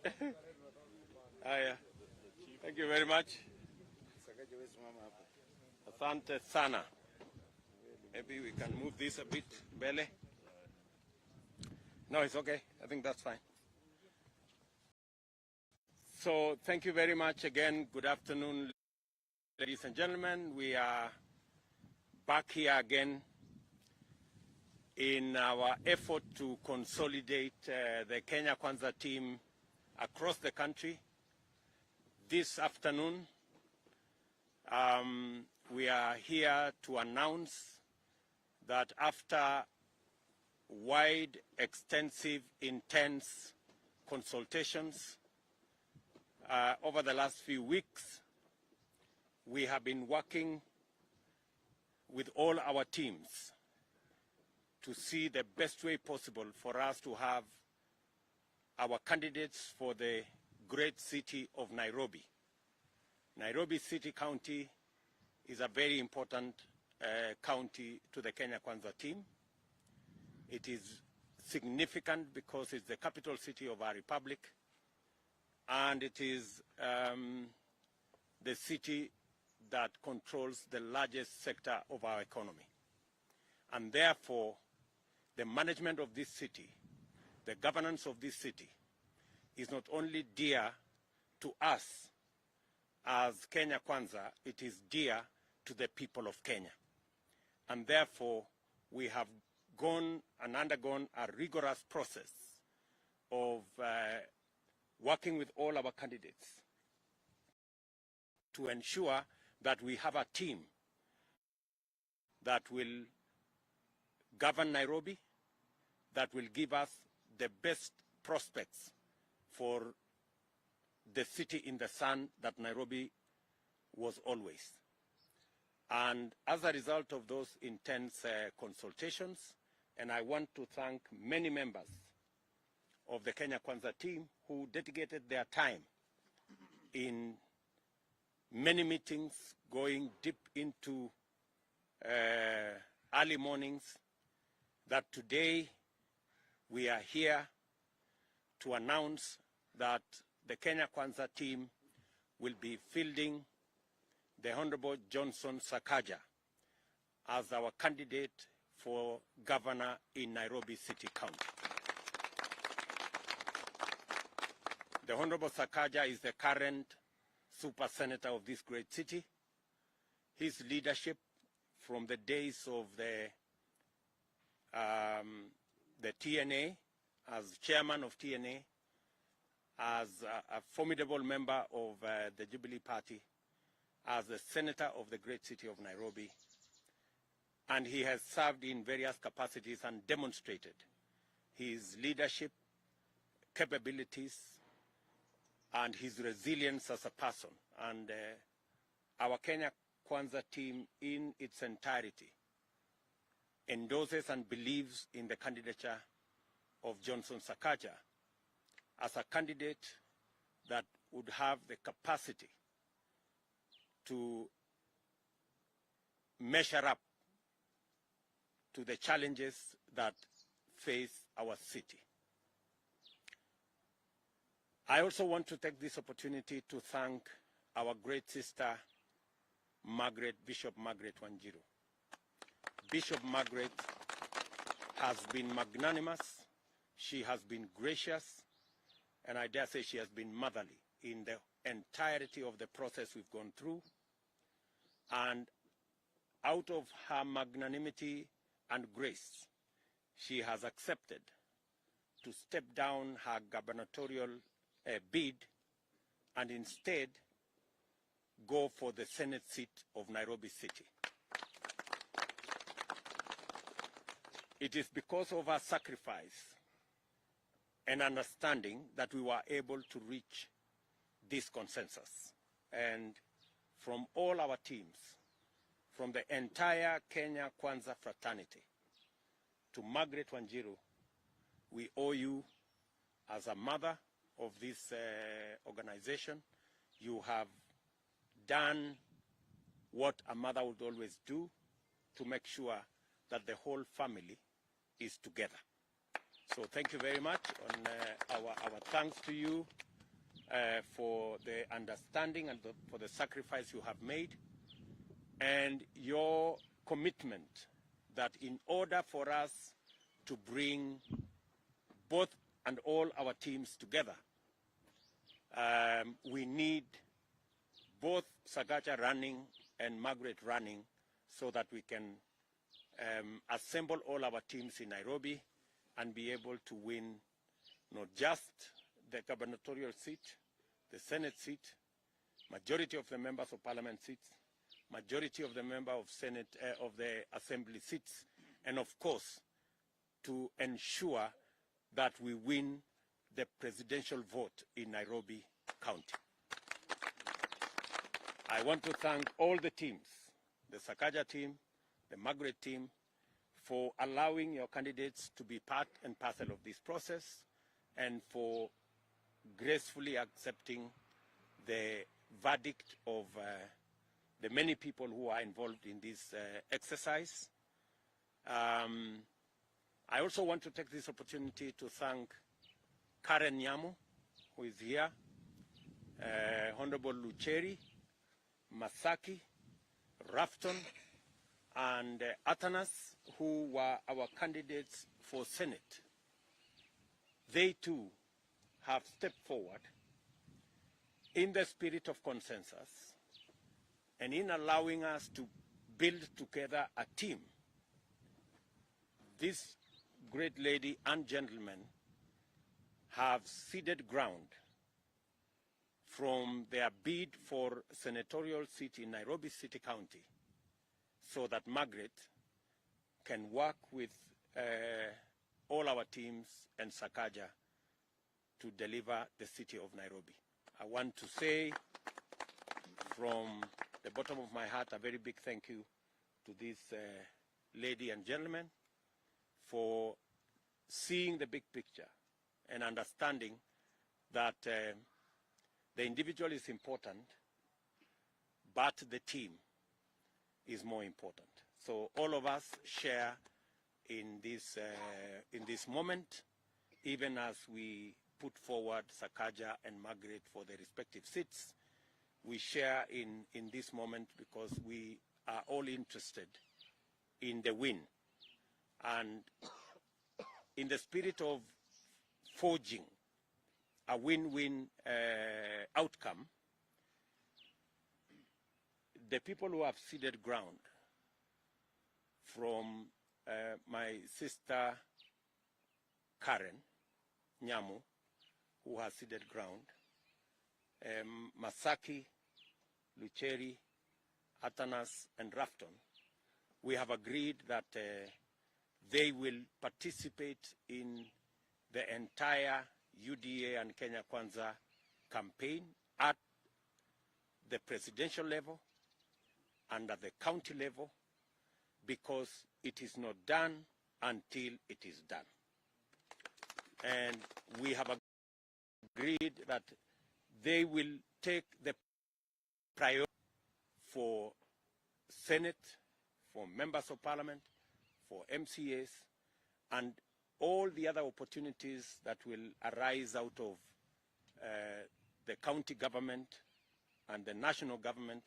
Haya. Thank you very much. Asante sana. Maybe we can move this a bit, Bele. No, it's okay. I think that's fine. So thank you very much again. Good afternoon, ladies and gentlemen. We are back here again in our effort to consolidate the Kenya Kwanza team across the country. This afternoon, we are here to announce that after wide, extensive, intense consultations over the last few weeks, we have been working with all our teams to see the best way possible for us to have our candidates for the great city of Nairobi. Nairobi City County is a very important county to the Kenya Kwanza team. It is significant because it's the capital city of our republic, and it is the city that controls the largest sector of our economy. And therefore, the management of this city, the governance of this city, is not only dear to us as Kenya Kwanza, it is dear to the people of Kenya. And therefore, we have gone and undergone a rigorous process of working with all our candidates to ensure that we have a team that will govern Nairobi, that will give us the best prospects for the city in the sun that Nairobi was always. And as a result of those intense consultations, and I want to thank many members of the Kenya Kwanza team who dedicated their time in many meetings, going deep into early mornings, that today we are here to announce that the Kenya Kwanza team will be fielding the Honorable Johnson Sakaja as our candidate for governor in Nairobi City County. The Honorable Sakaja is the current super senator of this great city. His leadership from the days of the TNA, as chairman of TNA, as a formidable member of the Jubilee Party, as the senator of the great city of Nairobi, and he has served in various capacities and demonstrated his leadership capabilities and his resilience as a person. And our Kenya Kwanza team in its entirety endorses and believes in the candidature of Johnson Sakaja as a candidate that would have the capacity to measure up to the challenges that face our city. I also want to take this opportunity to thank our great sister, Bishop Margaret Wanjiru. Bishop Margaret has been magnanimous, she has been gracious, and I dare say she has been motherly in the entirety of the process we've gone through. And out of her magnanimity and grace, she has accepted to step down her gubernatorial bid and instead go for the Senate seat of Nairobi City. It is because of her sacrifice and understanding that we were able to reach this consensus. And from all our teams, from the entire Kenya Kwanza fraternity to Margaret Wanjiru, we owe you as a mother of this organization. You have done what a mother would always do to make sure that the whole family is together. So thank you very much. And our thanks to you for the understanding and for the sacrifice you have made, and your commitment that in order for us to bring both and all our teams together, we need both Sakaja running and Margaret running so that we can assemble all our teams in Nairobi and be able to win not just the gubernatorial seat, the Senate seat, majority of the members of parliament seats, majority of the member of Senate of the assembly seats, and of course to ensure that we win the presidential vote in Nairobi County. I want to thank all the teams, the Sakaja team, the Margaret team, for allowing your candidates to be part and parcel of this process and for gracefully accepting the verdict of the many people who are involved in this exercise. I also want to take this opportunity to thank Karen Nyamu, who is here, Honorable Lucheri, Masaki, Rafton, and Atanas, who were our candidates for Senate. They too have stepped forward in the spirit of consensus and in allowing us to build together a team. This great lady and gentleman have ceded ground from their bid for senatorial seat in Nairobi City County so that Margaret can work with all our teams and Sakaja to deliver the city of Nairobi. I want to say from the bottom of my heart a very big thank you to this lady and gentleman for seeing the big picture and understanding that the individual is important, but the team is more important. So all of us share in this moment, even as we put forward Sakaja and Margaret for their respective seats. We share in this moment because we are all interested in the win. And in the spirit of forging a win-win outcome, the people who have ceded ground, from my sister Karen Nyamu, who has ceded ground, Masaki, Lucheri, Atanas, and Rafton, we have agreed that they will participate in the entire UDA and Kenya Kwanza campaign at the presidential level and at the county level, because it is not done until it is done. And we have agreed that they will take the priority for Senate, for members of parliament, for MCAs, and all the other opportunities that will arise out of the county government and the national government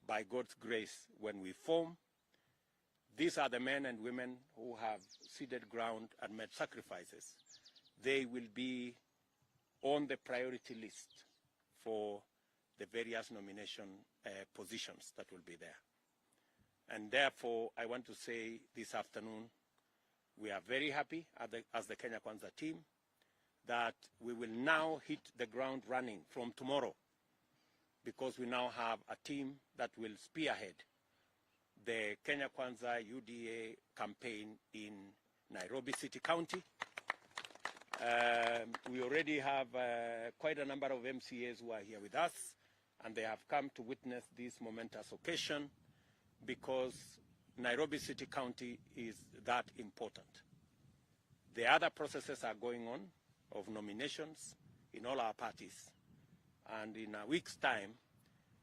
by God's grace when we form. These are the men and women who have ceded ground and made sacrifices. They will be on the priority list for the various nomination positions that will be there. And therefore, I want to say this afternoon, we are very happy as the Kenya Kwanza team that we will now hit the ground running from tomorrow, because we now have a team that will spearhead the Kenya Kwanza UDA campaign in Nairobi City County. We already have quite a number of MCAs who are here with us, and they have come to witness this momentous occasion because Nairobi City County is that important. The other processes are going on of nominations in all our parties, and in a week's time,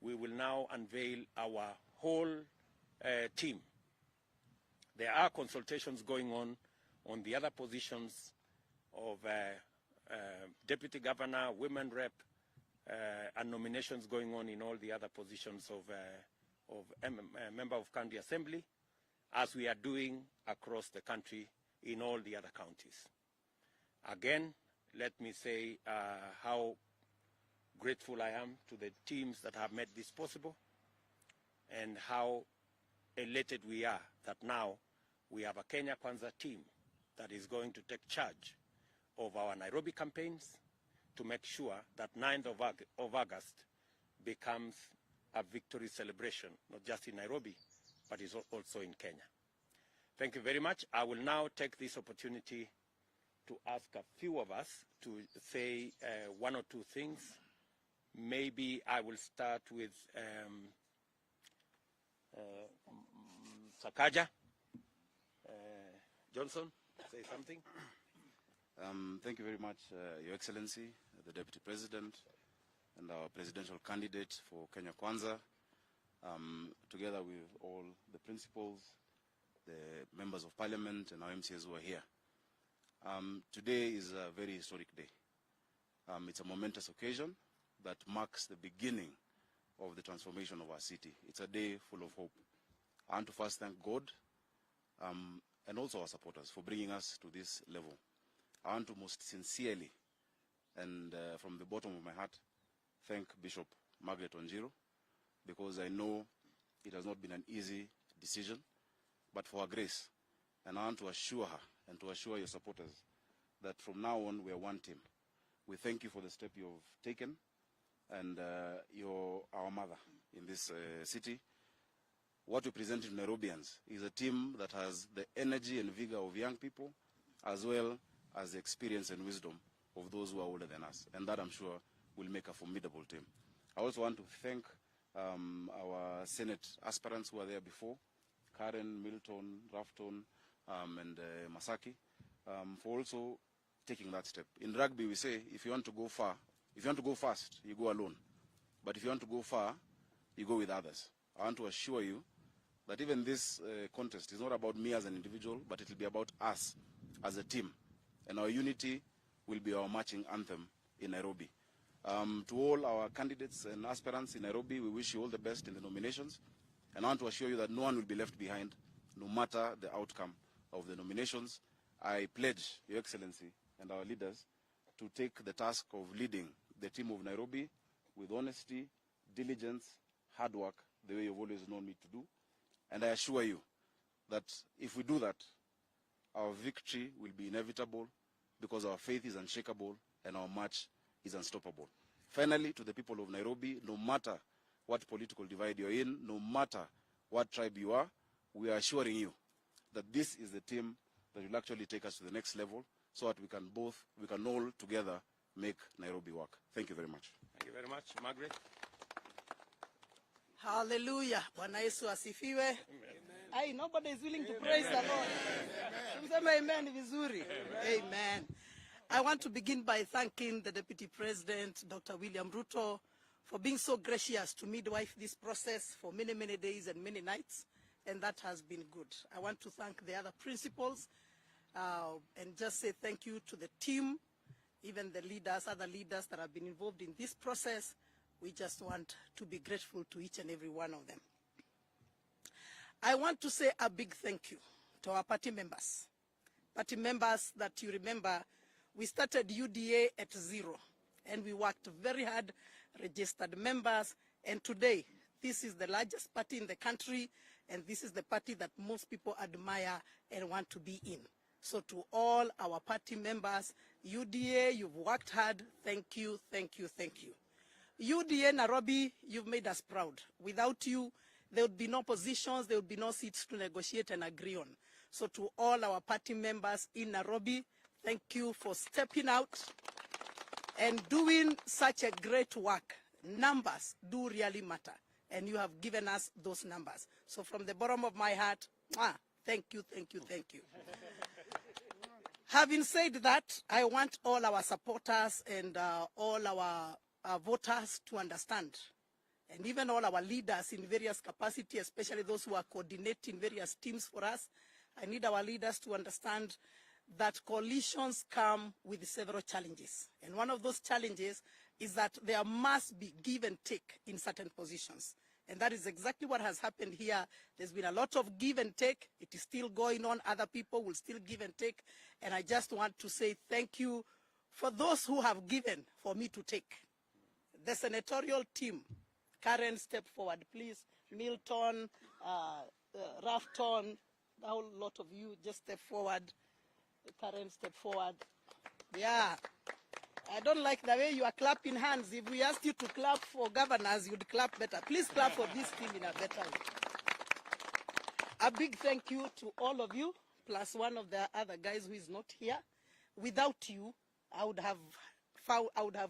we will now unveil our whole team. There are consultations going on the other positions of deputy governor, women rep, and nominations going on in all the other positions of member of county assembly, as we are doing across the country in all the other counties. Again, let me say how grateful I am to the teams that have made this possible, and how elated we are that now we have a Kenya Kwanza team that is going to take charge of our Nairobi campaigns to make sure that 9th of August becomes a victory celebration, not just in Nairobi, but is also in Kenya. Thank you very much. I will now take this opportunity to ask a few of us to say one or two things. Maybe I will start with Sakaja. Johnson, say something. Thank you very much, Your Excellency, the Deputy President, and our presidential candidate for Kenya Kwanza, together with all the principals, the members of parliament, and our MCAs who are here. Today is a very historic day. It's a momentous occasion that marks the beginning of the transformation of our city. It's a day full of hope. I want to first thank God and also our supporters for bringing us to this level. I want to most sincerely and from the bottom of my heart thank Bishop B.M.Wanjiru, because I know it has not been an easy decision, but for her grace. And I want to assure her and to assure your supporters that from now on we are one team. We thank you for the step you've taken, and you're our mother in this city. What we present to Nairobians is a team that has the energy and vigor of young people, as well as the experience and wisdom of those who are older than us. And that, I'm sure, will make a formidable team. I also want to thank our Senate aspirants who are there before, Karen, Milton, Rafton, and Masaki, for also taking that step. In rugby, we say, if you want to go far, if you want to go fast, you go alone. But if you want to go far, you go with others. I want to assure you that even this contest is not about me as an individual, but it will be about us as a team. And our unity will be our marching anthem in Nairobi. To all our candidates and aspirants in Nairobi, we wish you all the best in the nominations. And I want to assure you that no one will be left behind, no matter the outcome of the nominations. I pledge, Your Excellency, and our leaders to take the task of leading the team of Nairobi with honesty, diligence, hard work, the way you've always known me to do. And I assure you that if we do that, our victory will be inevitable, because our faith is unshakable and our march is unstoppable. Finally, to the people of Nairobi, no matter what political divide you're in, no matter what tribe you are, we are assuring you that this is the team that will actually take us to the next level, so that we can all together make Nairobi work. Thank you very much. Thank you very much. Margaret. Hallelujah. Bwana Yesu asifiwe. Aye, nobody is willing to praise the Lord. Tumseme amen vizuri. Amen. I want to begin by thanking the Deputy President, Dr. William Ruto, for being so gracious to midwife this process for many, many days and many nights, and that has been good. I want to thank the other principals and just say thank you to the team, even the leaders, other leaders that have been involved in this process. We just want to be grateful to each and every one of them. I want to say a big thank you to our party members. Party members that you remember, we started UDA at 0, and we worked very hard, registered members, and today, this is the largest party in the country, and this is the party that most people admire and want to be in. So to all our party members, UDA, you've worked hard. Thank you, thank you, thank you. UDA Nairobi, you've made us proud. Without you, there would be no positions, there would be no seats to negotiate and agree on. So to all our party members in Nairobi, thank you for stepping out and doing such a great work. Numbers do really matter, and you have given us those numbers. So from the bottom of my heart, thank you, thank you, thank you. Having said that, I want all our supporters and all our voters to understand, and even all our leaders in various capacities, especially those who are coordinating various teams for us. I need our leaders to understand that coalitions come with several challenges. And one of those challenges is that there must be give and take in certain positions. And that is exactly what has happened here. There's been a lot of give and take. It is still going on. Other people will still give and take. And I just want to say thank you for those who have given for me to take. The senatorial team, Karen, step forward, please. Milton, Rafton, a whole lot of you, just step forward. Karen, step forward. Yeah. I don't like the way you are clapping hands. If we asked you to clap for governors, you'd clap better. Please clap for this team in a better way. A big thank you to all of you, plus one of the other guys who is not here. Without you, I would have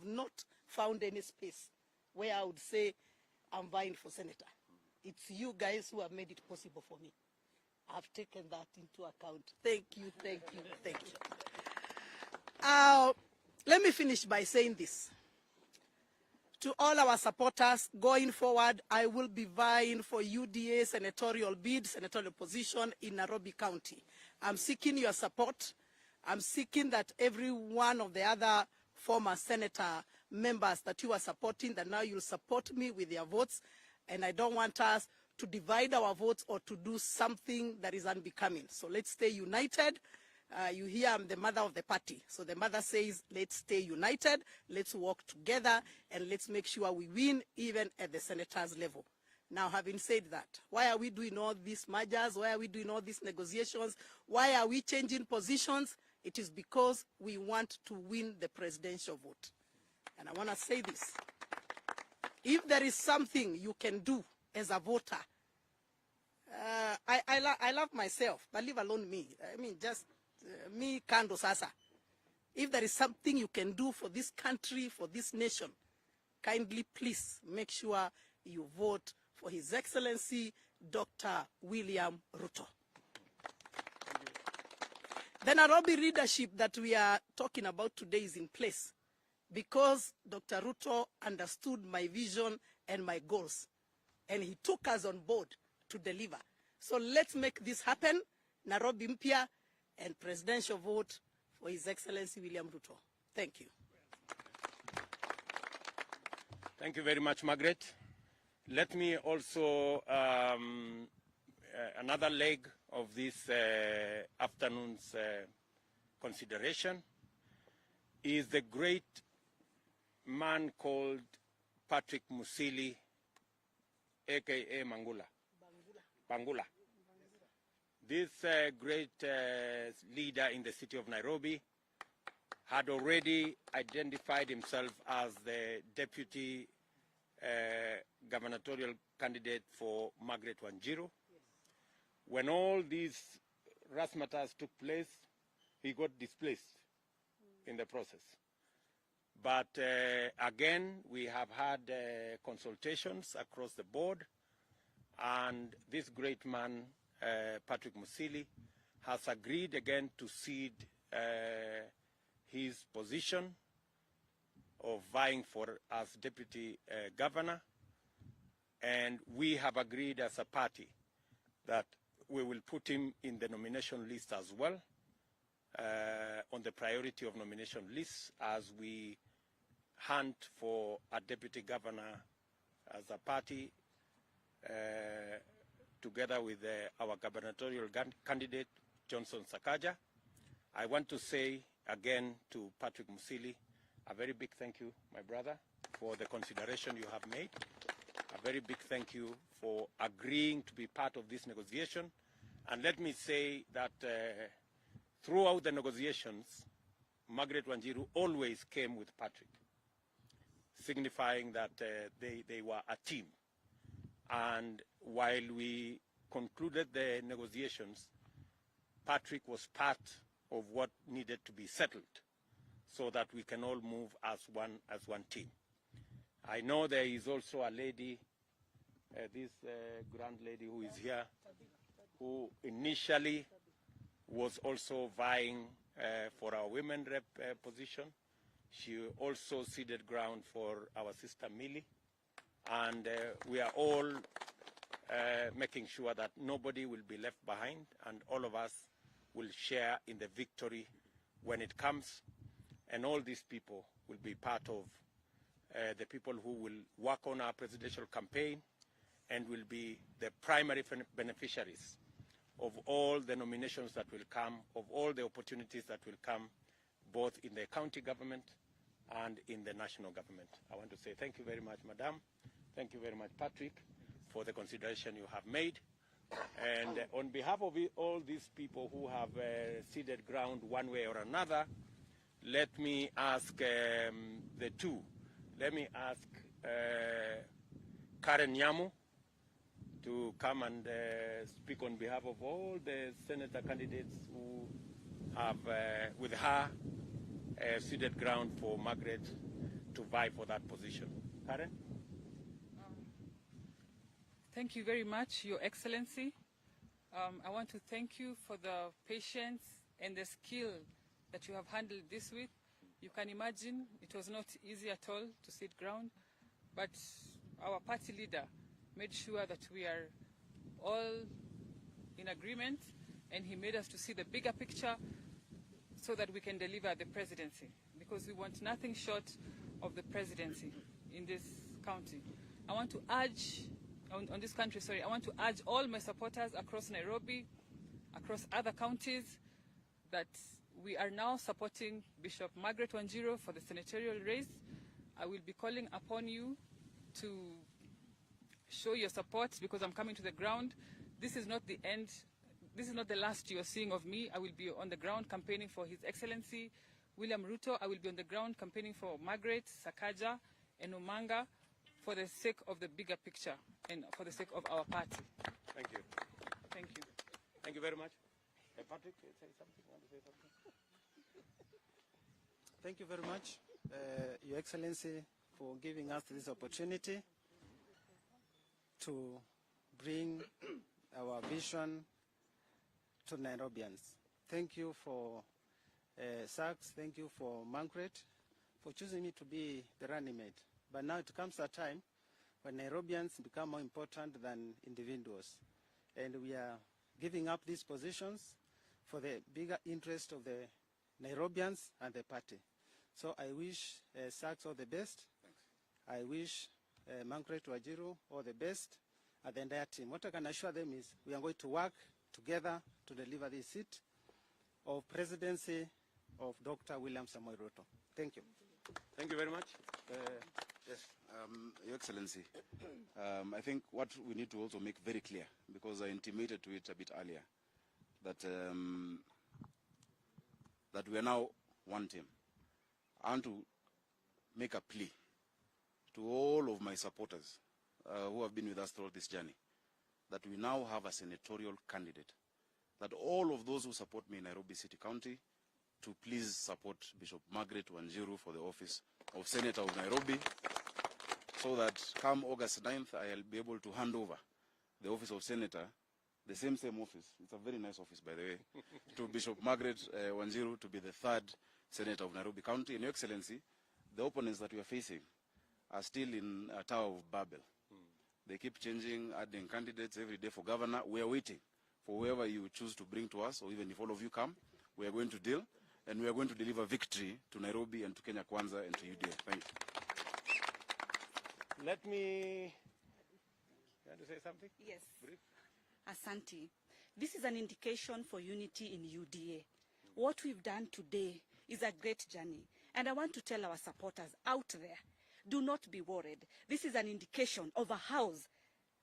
not found any space where I would say I'm vying for senator. It's you guys who have made it possible for me. I've taken that into account. Thank you, thank you, thank you. Let me finish by saying this. To all our supporters, going forward, I will be vying for UDA senatorial bid, senatorial position in Nairobi County. I'm seeking your support. I'm seeking that every one of the other former senator members that you are supporting, that now you'll support me with your votes. And I don't want us to divide our votes or to do something that is unbecoming. So let's stay united. You hear I'm the mother of the party. So the mother says, let's stay united, let's work together, and let's make sure we win even at the senators level. Now, having said that, why are we doing all these mergers? Why are we doing all these negotiations? Why are we changing positions? It is because we want to win the presidential vote. And I want to say this. If there is something you can do as a voter, I love myself, but leave alone me. I mean, just me kando sasa. If there is something you can do for this country, for this nation, kindly please make sure you vote for His Excellency Dr. William Ruto. The Nairobi leadership that we are talking about today is in place because Dr. Ruto understood my vision and my goals, and he took us on board to deliver. So let's make this happen, Nairobi Mpya, and presidential vote for His Excellency William Ruto. Thank you. Thank you very much, Margaret. Let me also, another leg of this afternoon's consideration is the great man called Patrick Musili, aka Bangula. This great leader in the city of Nairobi had already identified himself as the deputy gubernatorial candidate for Margaret Wanjiru. When all these razzmatazz took place, he got displaced in the process. But again, we have had consultations across the board, and this great man, Patrick Musili, has agreed again to cede his position of vying for as deputy governor, and we have agreed as a party that we will put him in the nomination list as well, on the priority of nomination lists as we hunt for a deputy governor as a party, together with our gubernatorial candidate, Johnson Sakaja. I want to say again to Patrick Musili, a very big thank you, my brother, for the consideration you have made. A very big thank you for agreeing to be part of this negotiation. And let me say that throughout the negotiations, Margaret Wanjiru always came with Patrick, signifying that they were a team. And while we concluded the negotiations, Patrick was part of what needed to be settled so that we can all move as one team. I know there is also a lady, this grand lady who is here, who initially was also vying for our women rep position. She also ceded ground for our sister Millie. And we are all making sure that nobody will be left behind, and all of us will share in the victory when it comes, and all these people will be part of the people who will work on our presidential campaign and will be the primary beneficiaries of all the nominations that will come, of all the opportunities that will come, both in the county government and in the national government. I want to say thank you very much, Madam. Thank you very much, Patrick, for the consideration you have made. And on behalf of all these people who have ceded ground one way or another, let me ask the two. Let me ask Karen Nyamu to come and speak on behalf of all the senator candidates who have, with her, ceded ground for Margaret to vie for that position. Karen? Thank you very much, Your Excellency. I want to thank you for the patience and the skill that you have handled this with. You can imagine it was not easy at all to cede ground, but our party leader made sure that we are all in agreement, and he made us to see the bigger picture so that we can deliver the presidency, because we want nothing short of the presidency in this county. I want to urge, on this country, sorry, I want to urge all my supporters across Nairobi, across other counties, that we are now supporting Bishop Margaret Wanjiru for the senatorial race. I will be calling upon you to show your support, because I'm coming to the ground. This is not the end. This is not the last you are seeing of me. I will be on the ground campaigning for His Excellency William Ruto. I will be on the ground campaigning for Margaret, Sakaja, and Omanga, for the sake of the bigger picture and for the sake of our party. Thank you. Thank you. Thank you very much. Patrick, say something. Want to say something? Thank you very much, Your Excellency, for giving us this opportunity to bring our vision to Nairobians. Thank you for Sachs, thank you for Margaret for choosing me to be the running mate. But now it comes a time when Nairobians become more important than individuals. And we are giving up these positions for the bigger interest of the Nairobians and the party. So I wish Sachs all the best. Thanks. I wish Margaret Wanjiru all the best, and the entire team. What I can assure them is we are going to work together to deliver this seat of presidency of Dr. William Samoei Ruto. Thank you. Thank you very much. Yes, Your Excellency, I think what we need to also make very clear, because I intimated to it a bit earlier, that that we are now one team. I want to make a plea to all of my supporters who have been with us throughout this journey, that we now have a senatorial candidate, that all of those who support me in Nairobi City County to please support Bishop Margaret Wanjiru for the office of Senator of Nairobi, so that come August 9th, I'll be able to hand over the office of Senator, the same office, it's a very nice office by the way, to Bishop Margaret Wanjiru to be the third Senator of Nairobi County. And Your Excellency, the opponents that we are facing are still in a Tower of Babel. They keep changing, adding candidates every day for governor. We are waiting for whoever you choose to bring to us, or even if all of you come, we are going to deal, and we are going to deliver victory to Nairobi and to Kenya Kwanza and to UDA. Thank you. Let me... You want to say something? Yes. Brief? Asante. This is an indication for unity in UDA. What we've done today is a great journey. And I want to tell our supporters out there, do not be worried. This is an indication of a house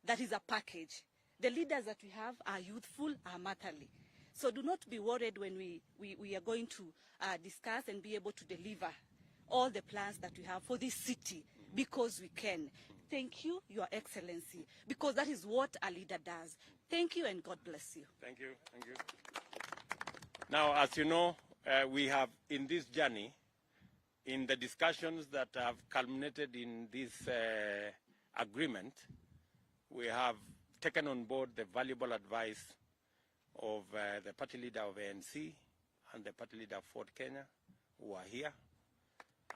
that is a package. The leaders that we have are youthful, are motherly. So do not be worried when we are going to discuss and be able to deliver all the plans that we have for this city, because we can. Thank you, Your Excellency, because that is what a leader does. Thank you, and God bless you. Thank you. Thank you. Now, as you know, we have in this journey, in the discussions that have culminated in this agreement, we have taken on board the valuable advice of the party leader of ANC and the party leader of Ford Kenya, who are here.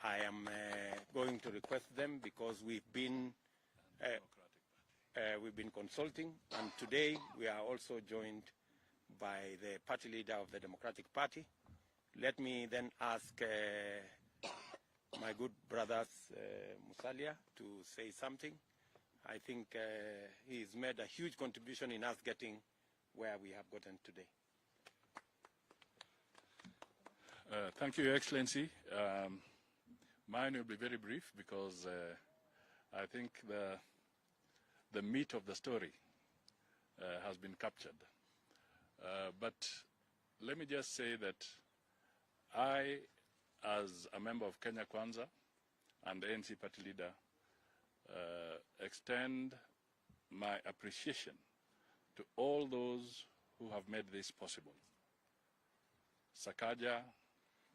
I am going to request them, because we've been consulting, and today we are also joined by the party leader of the Democratic Party. Let me then ask my good brothers Musalia to say something. I think he's made a huge contribution in us getting where we have gotten today. Thank you, Your Excellency. Mine will be very brief because I think the meat of the story has been captured. But let me just say that I, as a member of Kenya Kwanza and the ANC party leader, extend my appreciation to all those who have made this possible. Sakaja,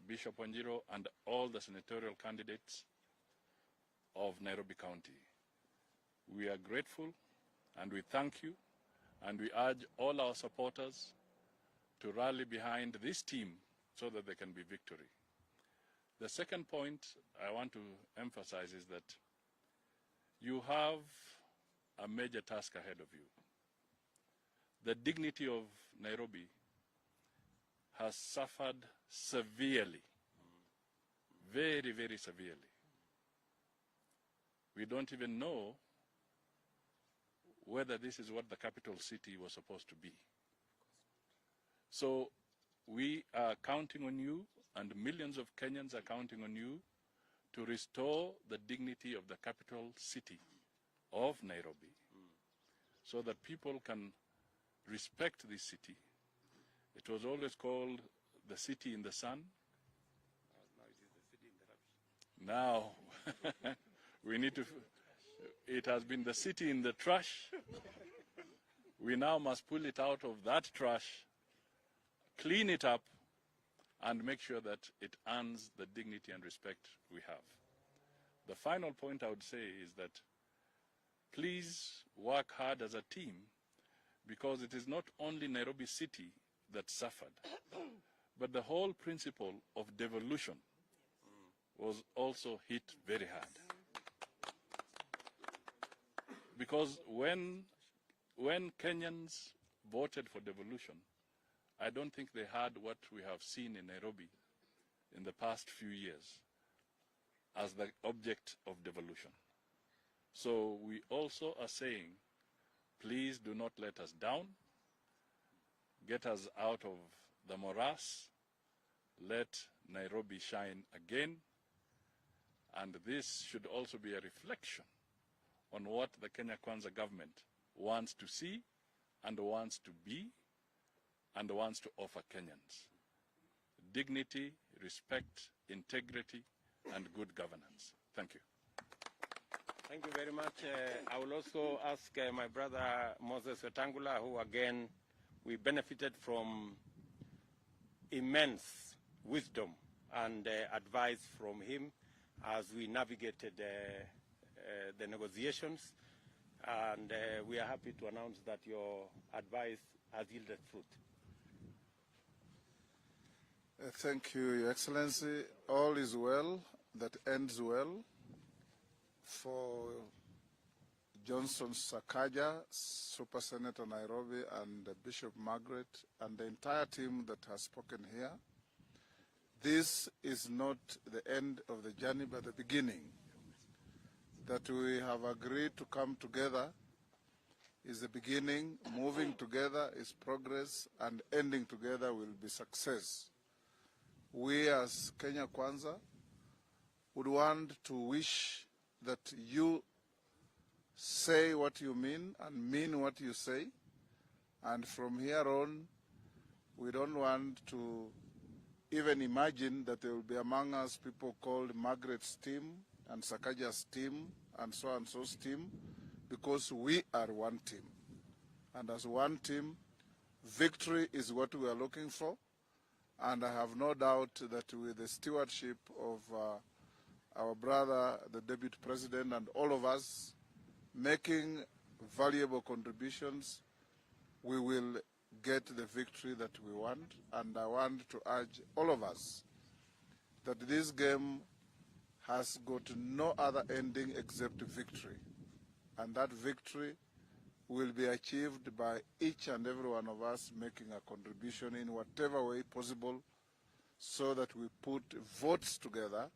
Bishop Wanjiru, and all the senatorial candidates of Nairobi County. We are grateful and we thank you, and we urge all our supporters to rally behind this team so that there can be victory. The second point I want to emphasize is that you have a major task ahead of you. The dignity of Nairobi has suffered severely, very, very severely. We don't even know whether this is what the capital city was supposed to be. So we are counting on you, and millions of Kenyans are counting on you to restore the dignity of the capital city of Nairobi, so that people can respect this city. It was always called the city in the sun. Now we need to, it has been the city in the trash. We now must pull it out of that trash, clean it up, and make sure that it earns the dignity and respect we have. The final point I would say is that please work hard as a team, because it is not only Nairobi City that suffered, but the whole principle of devolution was also hit very hard. Because when Kenyans voted for devolution, I don't think they had what we have seen in Nairobi in the past few years as the object of devolution. So we also are saying, please do not let us down. Get us out of the morass. Let Nairobi shine again. And this should also be a reflection on what the Kenya Kwanza government wants to see and wants to be and wants to offer Kenyans. Dignity, respect, integrity, and good governance. Thank you. Thank you very much. I will also ask my brother Moses Wetangula, who again, we benefited from immense wisdom and advice from him as we navigated the negotiations. And we are happy to announce that your advice has yielded fruit. Thank you, Your Excellency. All is well that ends well. For Johnson Sakaja, Super Senator Nairobi, and Bishop Margaret, and the entire team that has spoken here, this is not the end of the journey, but the beginning. That we have agreed to come together is the beginning. Moving together is progress, and ending together will be success. We as Kenya Kwanza would want to wish that you say what you mean and mean what you say. And from here on, we don't want to even imagine that there will be among us people called Margaret's team and Sakaja's team and so and so's team, because we are one team. And as one team, victory is what we are looking for. And I have no doubt that with the stewardship of our brother, the Deputy President, and all of us making valuable contributions, we will get the victory that we want. And I want to urge all of us that this game has got no other ending except victory. And that victory will be achieved by each and every one of us making a contribution in whatever way possible, so that we put votes together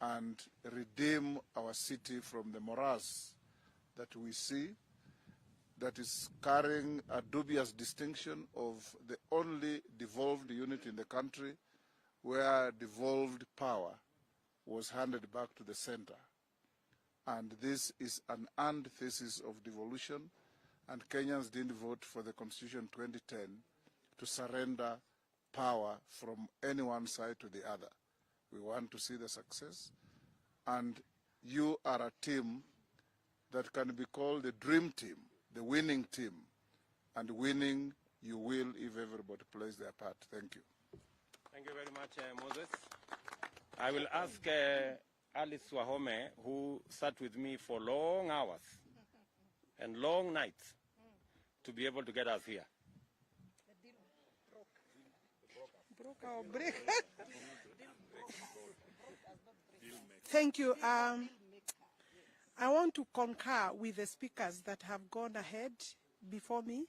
and redeem our city from the morass that we see, that is carrying a dubious distinction of the only devolved unit in the country where devolved power was handed back to the center. And this is an antithesis of devolution, and Kenyans didn't vote for the Constitution 2010 to surrender power from any one side to the other. We want to see the success, and you are a team that can be called the dream team, the winning team, and winning you will if everybody plays their part. Thank you. Thank you very much, Moses. I will ask Alice Wahome, who sat with me for long hours and long nights, to be able to get us here. Thank you. I want to concur with the speakers that have gone ahead before me,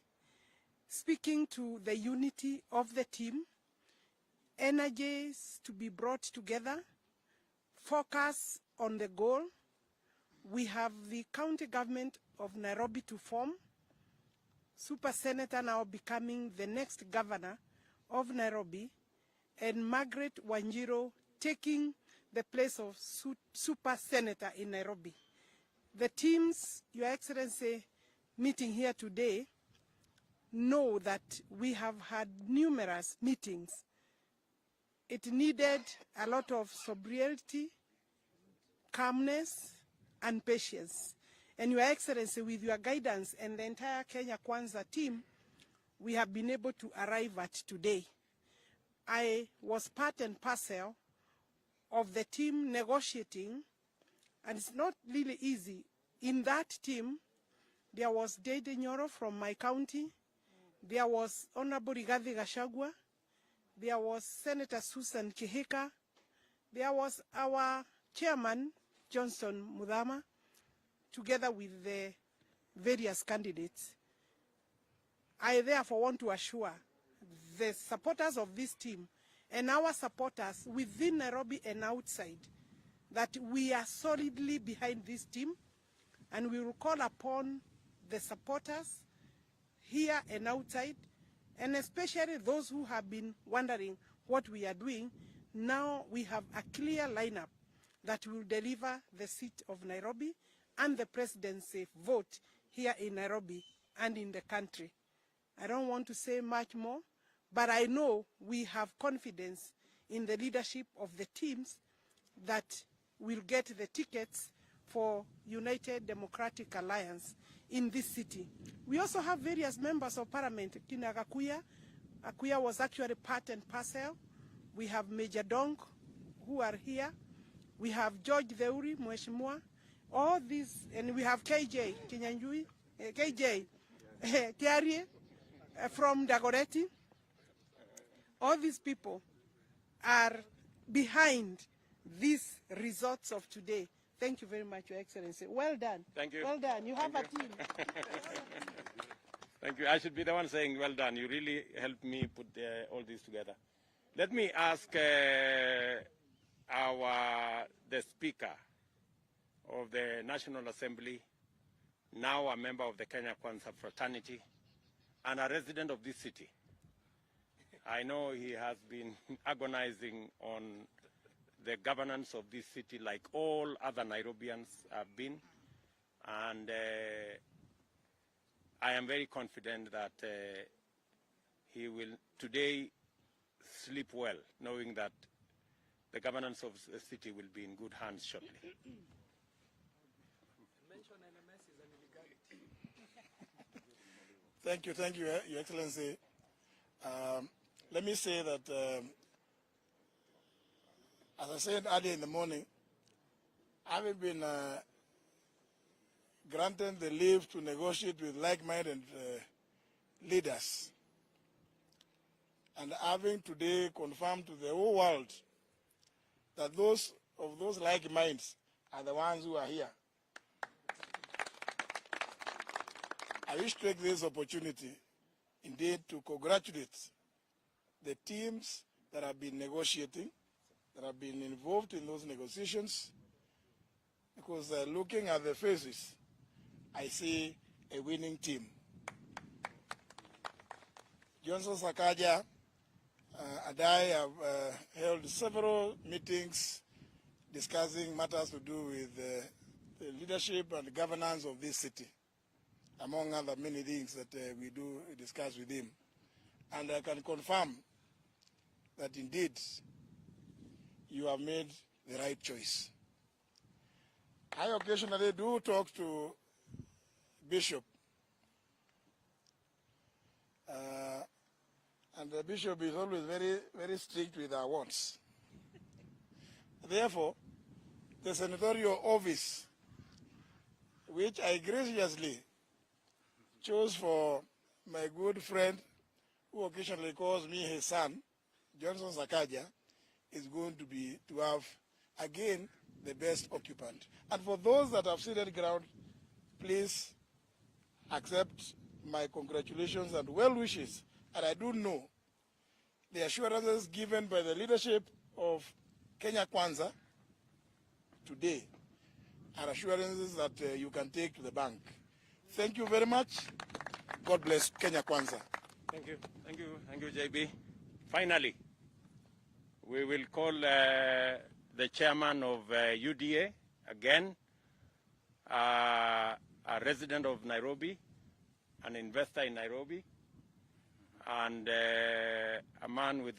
speaking to the unity of the team, energies to be brought together, focus on the goal. We have the county government of Nairobi to form, Super Senator now becoming the next governor of Nairobi, and Margaret Wanjiru taking the place of Super Senator in Nairobi. The teams, Your Excellency, meeting here today know that we have had numerous meetings. It needed a lot of sobriety, calmness, and patience. And Your Excellency, with your guidance and the entire Kenya Kwanza team, we have been able to arrive at today. I was part and parcel of the team negotiating, and it's not really easy. In that team, there was Dede Nyoro from my county, there was Honorable Rigathi Gachagua, there was Senator Susan Kihika, there was our chairman, Johnson Muthama, together with the various candidates. I therefore want to assure the supporters of this team and our supporters within Nairobi and outside that we are solidly behind this team, and we will call upon the supporters here and outside, and especially those who have been wondering what we are doing. Now we have a clear lineup that will deliver the seat of Nairobi and the presidency vote here in Nairobi and in the country. I don't want to say much more, but I know we have confidence in the leadership of the teams that will get the tickets for United Democratic Alliance in this city. We also have various members of parliament. Kina Akuya was actually part and parcel. We have Major Dong, who are here. We have George Theuri, Mheshimiwa. All these, and we have KJ, Kinyanjui, KJ, Kiarie from Dagoretti. All these people are behind these results of today. Thank you very much, Your Excellency. Well done. Thank you. Well done. You have a team. Thank you. I should be the one saying well done. You really helped me put all this together. Let me ask the Speaker of the National Assembly, now a member of the Kenya Kwanza fraternity, and a resident of this city. I know he has been agonizing on the governance of this city like all other Nairobians have been, and I am very confident that he will today sleep well, knowing that the governance of the city will be in good hands shortly. Thank you, Your Excellency. Let me say that, as I said earlier in the morning, having been granted the leave to negotiate with like-minded leaders, and having today confirmed to the whole world that those of those like minds are the ones who are here. I wish to take this opportunity indeed to congratulate the teams that have been negotiating, that have been involved in those negotiations, because looking at the faces, I see a winning team. Johnson Sakaja and I have held several meetings discussing matters to do with the leadership and governance of this city, among other many things that we do discuss with him. And I can confirm that indeed you have made the right choice. I occasionally do talk to Bishop, and the Bishop is always very, very strict with our wants. Therefore, the senatorial office, which I graciously chose for my good friend, who occasionally calls me his son, Johnson Sakaja, is going to have, again, the best occupant. And for those that have ceded ground, please accept my congratulations and well wishes. And I do know the assurances given by the leadership of Kenya Kwanza today are assurances that you can take to the bank. Thank you very much. God bless Kenya Kwanza. Thank you. Thank you. Thank you, JB. Finally, we will call the chairman of UDA again, a resident of Nairobi, an investor in Nairobi, and a man with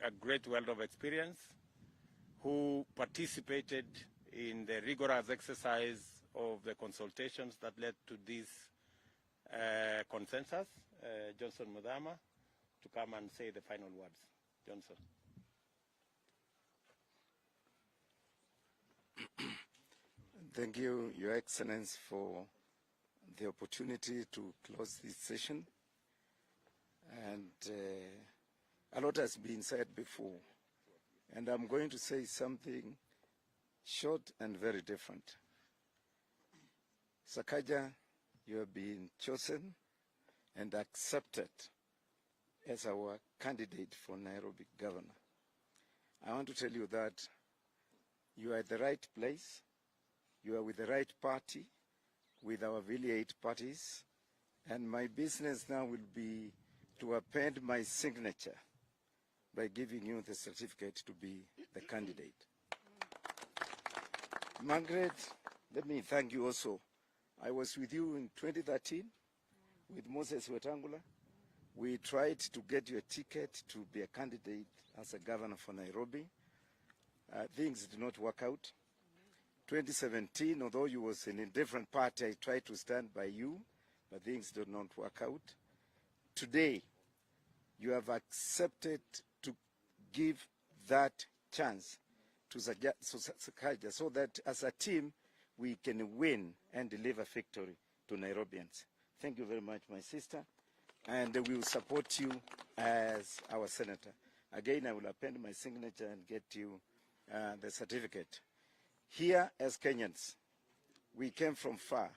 a great wealth of experience who participated in the rigorous exercise of the consultations that led to this consensus, Johnson Mudhama, to come and say the final words. Johnson. Thank you, Your Excellency, for the opportunity to close this session. And a lot has been said before, and I'm going to say something short and very different. Sakaja, you have been chosen and accepted as our candidate for Nairobi governor. I want to tell you that you are at the right place, you are with the right party, with our affiliate parties, and my business now will be to append my signature by giving you the certificate to be the candidate. Margaret, let me thank you also. I was with you in 2013 with Moses Wetangula. We tried to get you a ticket to be a candidate as a governor for Nairobi. Things did not work out. 2017, although you was in a different party, I tried to stand by you, but things did not work out. Today, you have accepted to give that chance to Sakaja so that as a team, we can win and deliver victory to Nairobians. Thank you very much, my sister, and we will support you as our senator. Again, I will append my signature and get you the certificate. Here, as Kenyans, we came from far,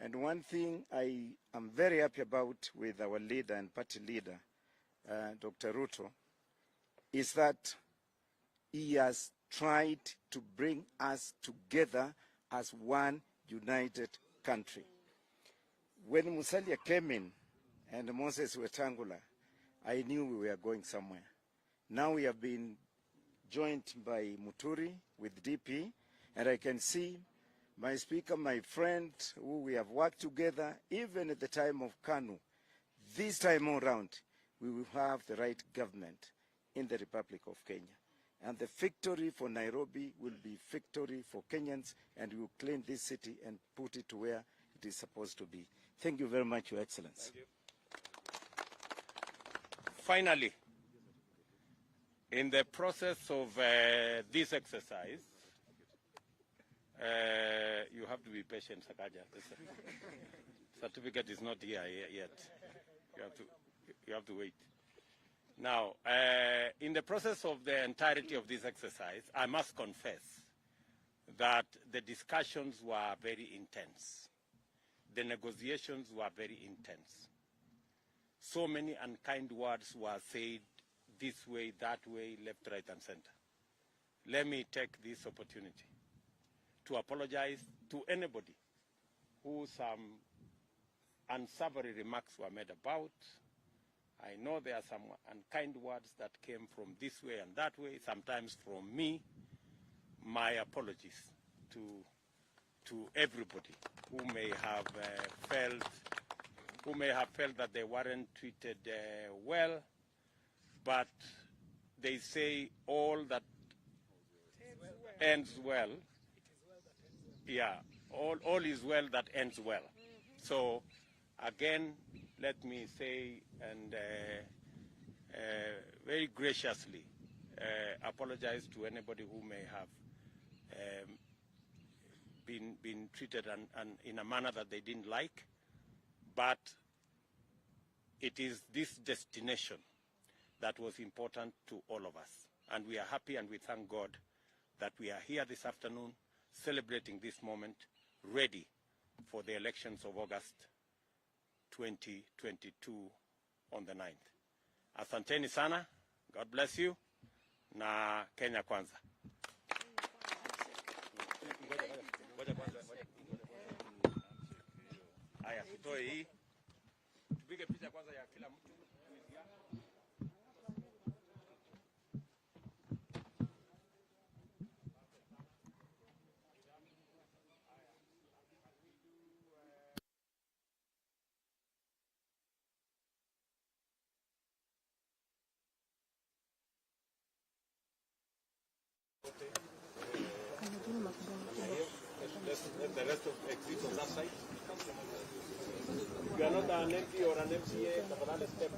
and one thing I am very happy about with our leader and party leader, Dr. Ruto, is that he has tried to bring us together as one united country. When Musalia came in and Moses Wetangula, I knew we were going somewhere. Now we have been joined by Muturi with DP, and I can see my speaker, my friend, who we have worked together, even at the time of KANU. This time around, we will have the right government in the Republic of Kenya. And the victory for Nairobi will be victory for Kenyans, and we will clean this city and put it to where it is supposed to be. Thank you very much, Your Excellency. Thank you. Finally, in the process of this exercise, you have to be patient, Sakaja. The certificate is not here yet. You have to wait. Now, in the process of the entirety of this exercise, I must confess that the discussions were very intense. the negotiations were very intense. So many unkind words were said this way, that way, left, right, and center. Let me take this opportunity to apologize to anybody who some unsavory remarks were made about. I know there are some unkind words that came from this way and that way, sometimes from me. My apologies to everybody who may have felt that they weren't treated well, but they say all that ends well. Yeah, all is well that ends well. So again, let me say and very graciously apologize to anybody who may have been treated and in a manner that they didn't like. But it is this destination that was important to all of us. And we are happy and we thank God that we are here this afternoon celebrating this moment, ready for the elections of August 2022 on the 9th. Asanteni sana, God bless you, na Kenya kwanza. Haya, tutoe hii. Tupige picha kwanza ya kila mtu. Let the rest of the exit on that side. If you are not an MP or an MCA, step